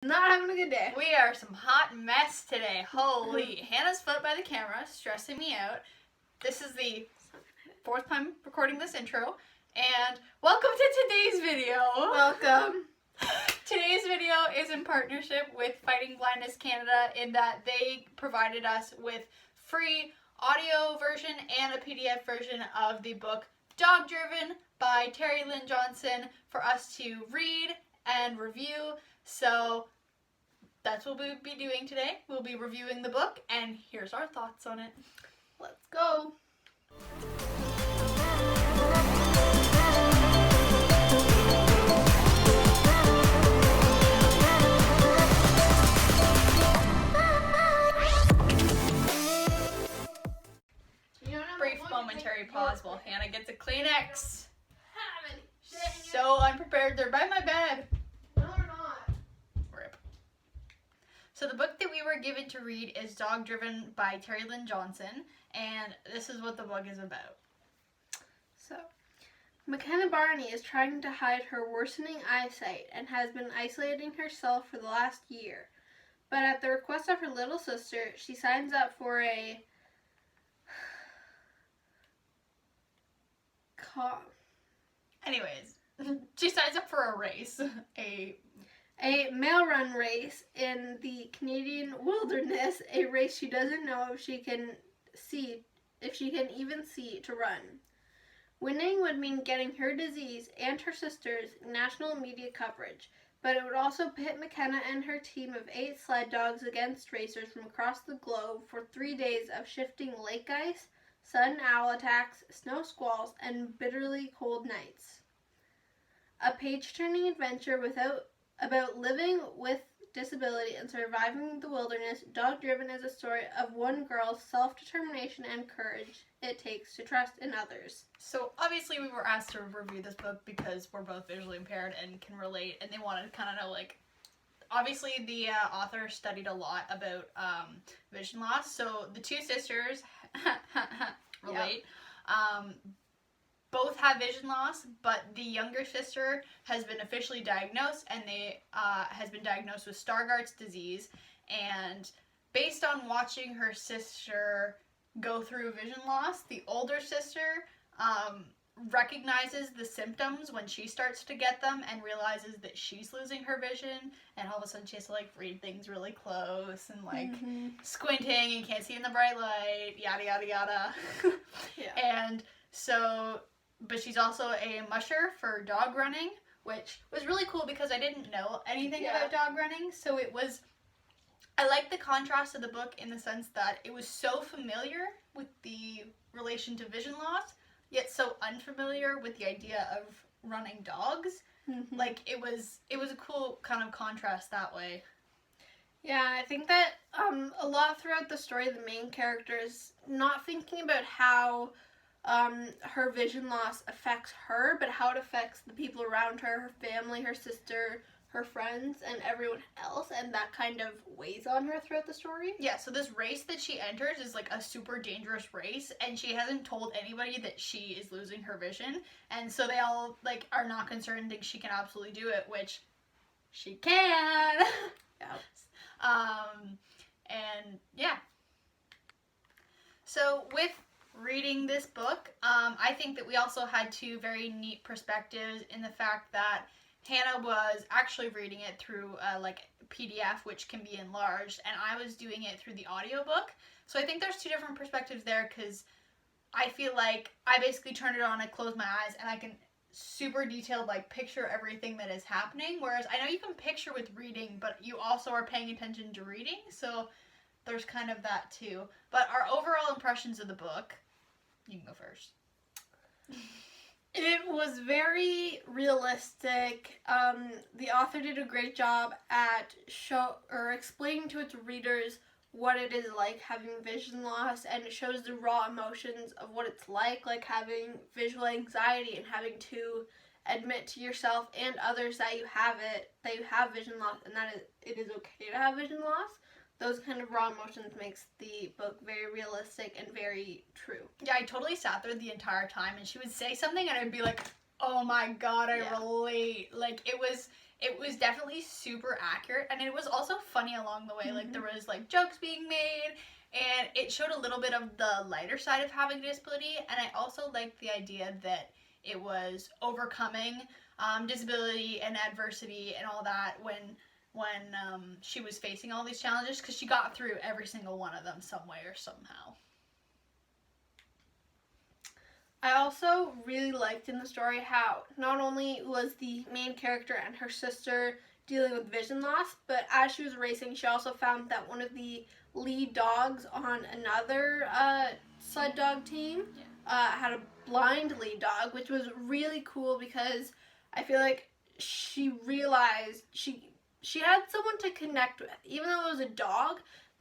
Not having a good day. We are some hot mess today. Holy. Hannah's foot by the camera, stressing me out. This is the fourth time recording this intro. And welcome to today's video. Welcome. Today's video is in partnership with Fighting Blindness Canada in that they provided us with free audio version and a PDF version of the book Dog Driven by Terry Lynn Johnston for us to read and review. So that's what we'll be doing today. We'll be reviewing the book, and here's our thoughts on it. Let's go. Brief momentary pause while Hannah gets a Kleenex. So unprepared. They're by my bed. No, they're not. Rip. So the book that we were given to read is Dog Driven by Terry Lynn Johnston, and this is what the book is about. So, McKenna Barney is trying to hide her worsening eyesight and has been isolating herself for the last year. But at the request of her little sister, she signs up for a Anyways, she signs up for a race. A mail run race in the Canadian wilderness, a race she doesn't know if she can even see to run. Winning would mean getting her disease and her sister's national media coverage, but it would also pit McKenna and her team of 8 sled dogs against racers from across the globe for 3 days of shifting lake ice, sudden owl attacks, snow squalls, and bitterly cold nights. A page-turning adventure about living with disability and surviving the wilderness, Dog Driven is a story of one girl's self-determination and courage it takes to trust in others. So obviously we were asked to review this book because we're both visually impaired and can relate, and they wanted to kind of know, like, obviously the author studied a lot about vision loss. So the two sisters relate. Yep. Both have vision loss, but the younger sister has been officially diagnosed, and has been diagnosed with Stargardt's disease. And based on watching her sister go through vision loss, the older sister recognizes the symptoms when she starts to get them and realizes that she's losing her vision, and all of a sudden she has to, like, read things really close and, like, squinting and can't see in the bright light, yada yada yada. Yeah. And so, but she's also a musher for dog running, which was really cool because I didn't know anything about dog running. So I like the contrast of the book in the sense that it was so familiar with the relation to vision loss, yet so unfamiliar with the idea of running dogs. Like, it was a cool kind of contrast that way. Yeah, I think that a lot throughout the story, the main character is not thinking about how her vision loss affects her, but how it affects the people around her, her family, her sister, her friends, and everyone else, and that kind of weighs on her throughout the story. Yeah, so this race that she enters is, like, a super dangerous race, and she hasn't told anybody that she is losing her vision, and so they all, like, are not concerned and think she can absolutely do it, which she can. Yeah. And yeah. So with reading this book, I think that we also had two very neat perspectives in the fact that Hannah was actually reading it through like PDF, which can be enlarged, and I was doing it through the audiobook. So I think there's two different perspectives there, because I feel like I basically turn it on, I close my eyes, and I can super detailed, like, picture everything that is happening, whereas I know you can picture with reading, but you also are paying attention to reading, so there's kind of that too. But our overall impressions of the book, you can go first. It was very realistic. The author did a great job at explaining to its readers what it is like having vision loss, and it shows the raw emotions of what it's like having visual anxiety and having to admit to yourself and others that you have vision loss, and that it is okay to have vision loss. Those kind of raw emotions makes the book very realistic and very true. Yeah, I totally sat there the entire time, and she would say something and I'd be like, oh my god, I relate. Like, it was it was definitely super accurate, and it was also funny along the way. Like, there was, like, jokes being made, and it showed a little bit of the lighter side of having a disability, and I also liked the idea that it was overcoming disability and adversity and all that when she was facing all these challenges, because she got through every single one of them some way or somehow. I also really liked in the story how not only was the main character and her sister dealing with vision loss, but as she was racing, she also found that one of the lead dogs on another sled dog team had a blind lead dog, which was really cool because I feel like she realized she had someone to connect with. Even though it was a dog,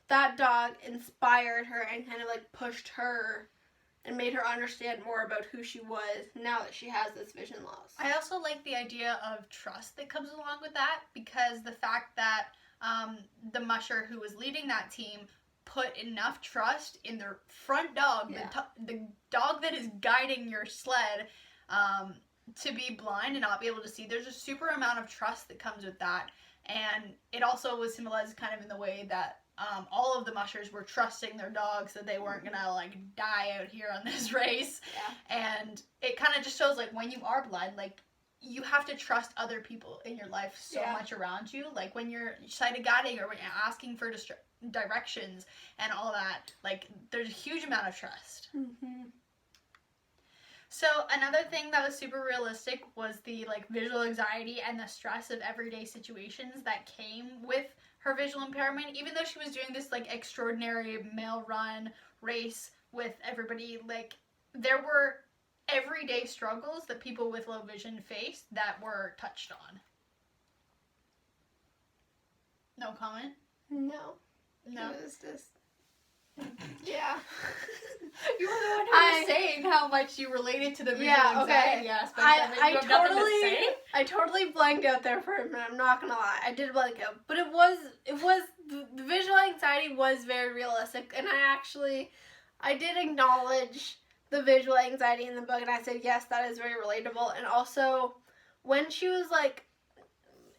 that dog inspired her and kind of like pushed her and made her understand more about who she was now that she has this vision loss. I also like the idea of trust that comes along with that, because the fact that the musher who was leading that team put enough trust in their front dog, the dog that is guiding your sled, to be blind and not be able to see. There's a super amount of trust that comes with that, and it also was symbolized kind of in the way that all of the mushers were trusting their dogs that they weren't gonna like die out here on this race. And it kind of just shows, like, when you are blind, like, you have to trust other people in your life so much around you. Like, when you're sighted guiding or when you're asking for directions and all that, like, there's a huge amount of trust. So another thing that was super realistic was the, like, visual anxiety and the stress of everyday situations that came with her visual impairment. Even though she was doing this, like, extraordinary male run race with everybody, like, there were everyday struggles that people with low vision faced that were touched on. No comment? No. No. It was just... Yeah. You were the one who was saying how much you related to the visual anxiety aspect of it. You have nothing to say? I totally blanked out there for a minute. I'm not gonna lie. I did blank out, but it was the visual anxiety was very realistic, and I did acknowledge the visual anxiety in the book, and I said yes, that is very relatable. And also, when she was like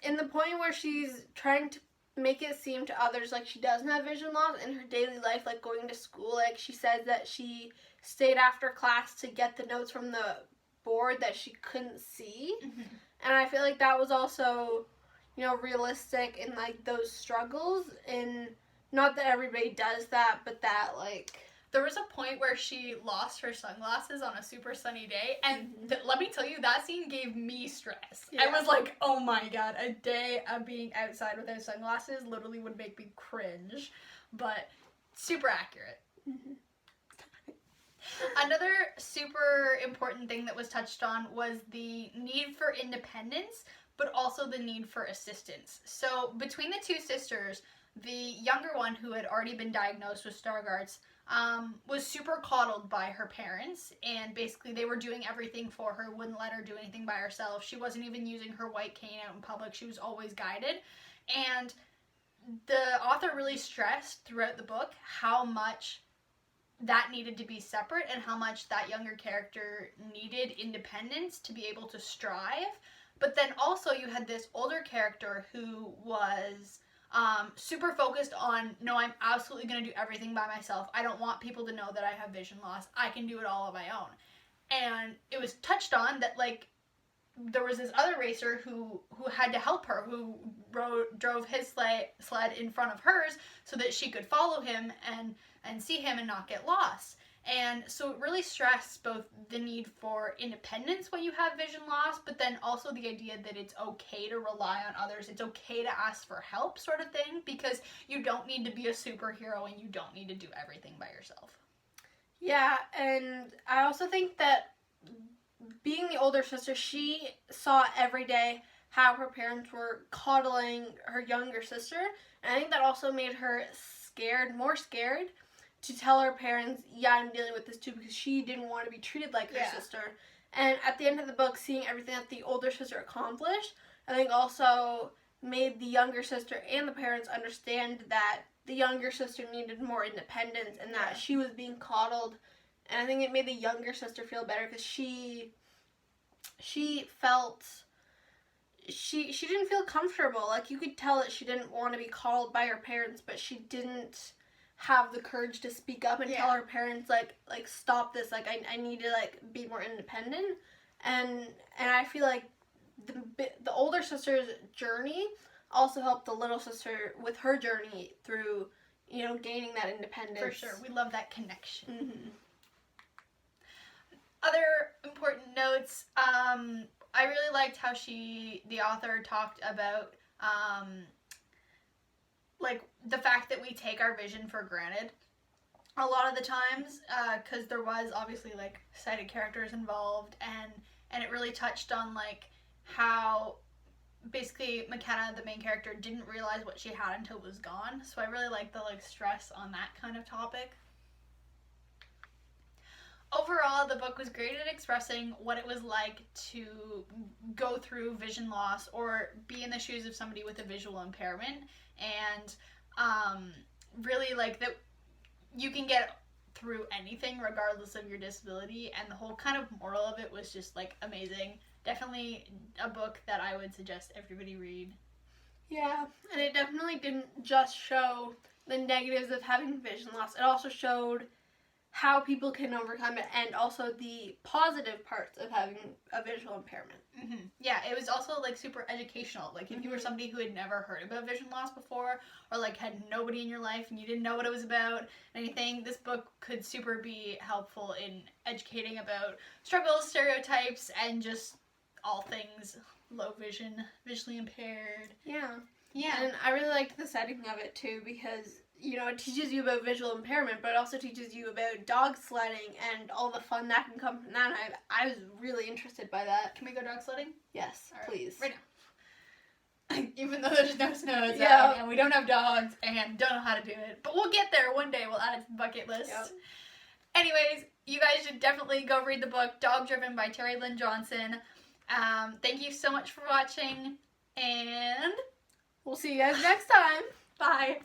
in the point where she's trying to make it seem to others like she doesn't have vision loss in her daily life, like going to school, like she says that she stayed after class to get the notes from the board that she couldn't see. And I feel like that was also, you know, realistic in like those struggles, and not that everybody does that, but that like there was a point where she lost her sunglasses on a super sunny day, and let me tell you, that scene gave me stress. I was like, oh my god, a day of being outside without sunglasses literally would make me cringe, but super accurate. Another super important thing that was touched on was the need for independence, but also the need for assistance. So between the two sisters, the younger one, who had already been diagnosed with Stargardt's, was super coddled by her parents, and basically they were doing everything for her, wouldn't let her do anything by herself. She wasn't even using her white cane out in public. She was always guided. And the author really stressed throughout the book how much that needed to be separate and how much that younger character needed independence to be able to strive. But then also you had this older character who was super focused on, no, I'm absolutely going to do everything by myself. I don't want people to know that I have vision loss. I can do it all on my own. And it was touched on that, like, there was this other racer who had to help her, who drove his sled in front of hers so that she could follow him and see him and not get lost. And so it really stressed both the need for independence when you have vision loss, but then also the idea that it's okay to rely on others. It's okay to ask for help, sort of thing, because you don't need to be a superhero and you don't need to do everything by yourself. Yeah, and I also think that being the older sister, she saw every day how her parents were coddling her younger sister, and I think that also made her more scared to tell her parents, yeah, I'm dealing with this too, because she didn't want to be treated like her sister. And at the end of the book, seeing everything that the older sister accomplished, I think also made the younger sister and the parents understand that the younger sister needed more independence and that she was being coddled. And I think it made the younger sister feel better because she felt she didn't feel comfortable. Like, you could tell that she didn't want to be called by her parents, but she didn't have the courage to speak up and tell her parents, like stop this, like I need to like be more independent. And I feel like the older sister's journey also helped the little sister with her journey through, you know, gaining that independence. For sure. We love that connection. Mm-hmm. Other important notes, I really liked how the author talked about, like, the fact that we take our vision for granted a lot of the times, because there was obviously, like, sighted characters involved, and it really touched on, like, how basically McKenna, the main character, didn't realize what she had until it was gone. So I really like the, like, stress on that kind of topic. Overall, the book was great at expressing what it was like to go through vision loss or be in the shoes of somebody with a visual impairment, and really, like, that you can get through anything regardless of your disability, and the whole kind of moral of it was just, like, amazing. Definitely a book that I would suggest everybody read. Yeah, and it definitely didn't just show the negatives of having vision loss. It also showed how people can overcome it, and also the positive parts of having a visual impairment. Mm-hmm. Yeah, it was also, like, super educational. Like, if you were somebody who had never heard about vision loss before, or, like, had nobody in your life and you didn't know what it was about, anything, this book could super be helpful in educating about struggles, stereotypes, and just all things low vision, visually impaired. Yeah. Yeah. And I really liked the setting of it, too, because, you know, it teaches you about visual impairment, but it also teaches you about dog sledding and all the fun that can come from that. And I was really interested by that. Can we go dog sledding? Yes, right. please. Right now. Even though there's no snow outside, and we don't have dogs and don't know how to do it. But we'll get there one day. We'll add it to the bucket list. Yep. Anyways, you guys should definitely go read the book Dog Driven by Terry Lynn Johnston. Thank you so much for watching, and we'll see you guys next time. Bye.